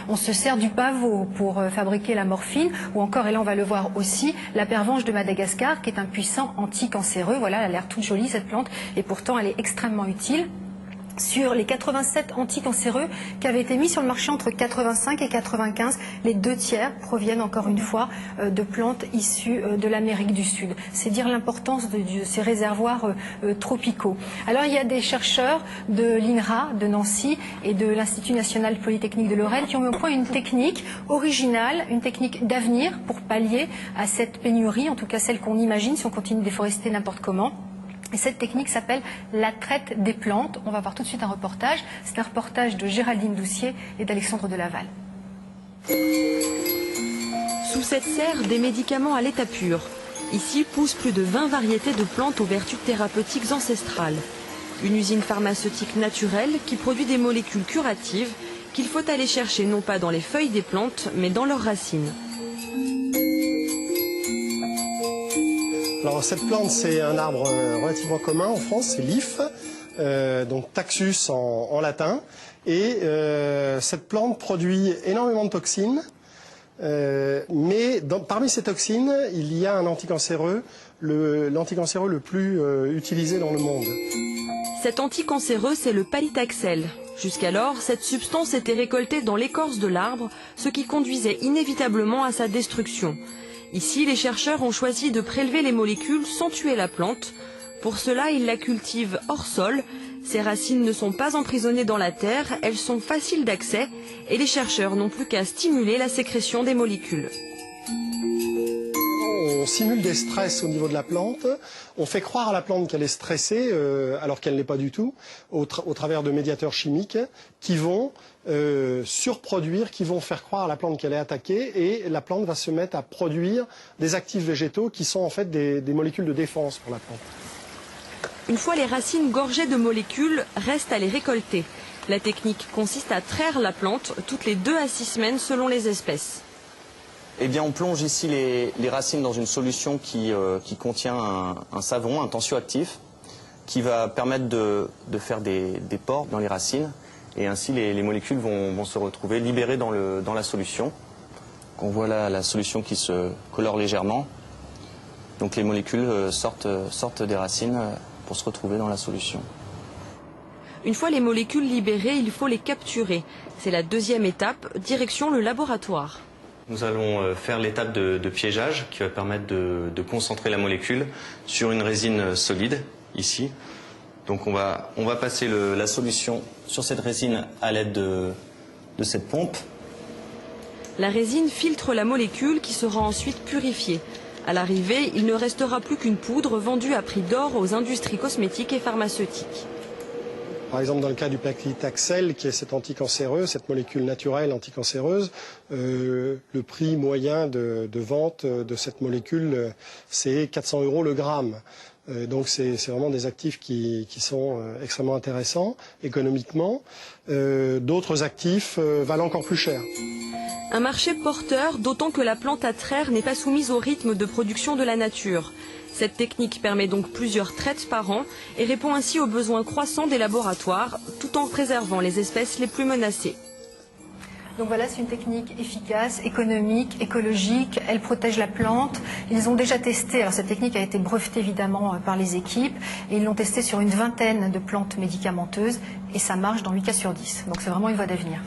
On se sert du pavot pour fabriquer la morphine, ou encore, et là on va le voir aussi, la pervenche de Madagascar, qui est un puissant anticancéreux. Voilà, elle a l'air toute jolie cette plante, et pourtant elle est extrêmement utile. Sur les 87 anticancéreux qui avaient été mis sur le marché entre 85 et 95, les 2 tiers proviennent encore une fois de plantes issues de l'Amérique du Sud. C'est dire l'importance de ces réservoirs tropicaux. Alors il y a des chercheurs de l'INRA, de Nancy et de l'Institut national polytechnique de Lorraine qui ont mis au point une technique originale, une technique d'avenir pour pallier à cette pénurie, en tout cas celle qu'on imagine si on continue de déforester n'importe comment. Et cette technique s'appelle la traite des plantes. On va voir tout de suite un reportage. C'est un reportage de Géraldine Doucier et d'Alexandre Delaval. Sous cette serre, des médicaments à l'état pur. Ici poussent plus de 20 variétés de plantes aux vertus thérapeutiques ancestrales. Une usine pharmaceutique naturelle qui produit des molécules curatives qu'il faut aller chercher non pas dans les feuilles des plantes, mais dans leurs racines. Alors cette plante, c'est un arbre relativement commun en France, c'est l'if, donc Taxus en latin. Et cette plante produit énormément de toxines, mais parmi ces toxines, il y a un anticancéreux, l'anticancéreux le plus utilisé dans le monde. Cet anticancéreux, c'est le palitaxel. Jusqu'alors, cette substance était récoltée dans l'écorce de l'arbre, ce qui conduisait inévitablement à sa destruction. Ici, les chercheurs ont choisi de prélever les molécules sans tuer la plante. Pour cela, ils la cultivent hors sol. Ses racines ne sont pas emprisonnées dans la terre, elles sont faciles d'accès et les chercheurs n'ont plus qu'à stimuler la sécrétion des molécules. On simule des stress au niveau de la plante, on fait croire à la plante qu'elle est stressée alors qu'elle n'est pas du tout, au travers de médiateurs chimiques qui vont surproduire, qui vont faire croire à la plante qu'elle est attaquée, et la plante va se mettre à produire des actifs végétaux qui sont en fait des molécules de défense pour la plante. Une fois les racines gorgées de molécules, reste à les récolter. La technique consiste à traire la plante toutes les 2 à 6 semaines selon les espèces. Eh bien, on plonge ici les racines dans une solution qui contient un savon, un tensioactif, qui va permettre de faire des pores dans les racines. Et ainsi, les molécules vont se retrouver libérées dans la solution. On voit là la solution qui se colore légèrement. Donc les molécules sortent des racines pour se retrouver dans la solution. Une fois les molécules libérées, il faut les capturer. C'est la 2e étape, direction le laboratoire. Nous allons faire l'étape de piégeage qui va permettre de concentrer la molécule sur une résine solide, ici. Donc on va passer la solution sur cette résine à l'aide de cette pompe. La résine filtre la molécule qui sera ensuite purifiée. À l'arrivée, il ne restera plus qu'une poudre vendue à prix d'or aux industries cosmétiques et pharmaceutiques. Par exemple, dans le cas du paclitaxel, qui est cet anticancéreux, cette molécule naturelle anticancéreuse, le prix moyen de vente de cette molécule, c'est 400 € le gramme. Donc c'est vraiment des actifs qui sont extrêmement intéressants économiquement. D'autres actifs valent encore plus cher. Un marché porteur, d'autant que la plante à traire n'est pas soumise au rythme de production de la nature. Cette technique permet donc plusieurs traites par an et répond ainsi aux besoins croissants des laboratoires, tout en préservant les espèces les plus menacées. Donc voilà, c'est une technique efficace, économique, écologique, elle protège la plante. Ils ont déjà testé, alors cette technique a été brevetée évidemment par les équipes, et ils l'ont testée sur une 20aine de plantes médicamenteuses, et ça marche dans 8 cas sur 10. Donc c'est vraiment une voie d'avenir.